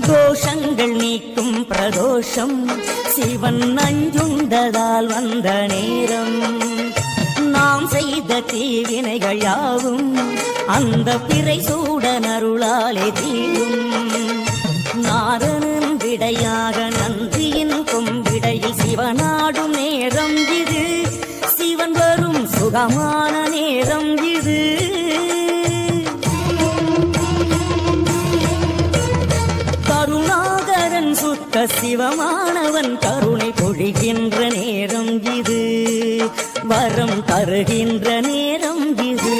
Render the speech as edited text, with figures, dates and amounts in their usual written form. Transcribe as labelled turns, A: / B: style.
A: தோஷங்கள் நீக்கும் பிரதோஷம் சிவன் நஞ்சுண்டதால் வந்த நேரம். நாம் செய்த தீவினைகள் யாவும் அந்த பிறை சூடன் அருளாலே தீரும். நாதனின் விடையாக நன்றியின் கொம்பிடையில் சிவனாடும் நேரம் இது. சிவன் வரும் சுகமான நேரம் இது. கருணாகரன் சுத்த சிவமானவன் கருணை பொழிகின்ற நேரம் இது. வரம் தருகின்ற நேரம் இது.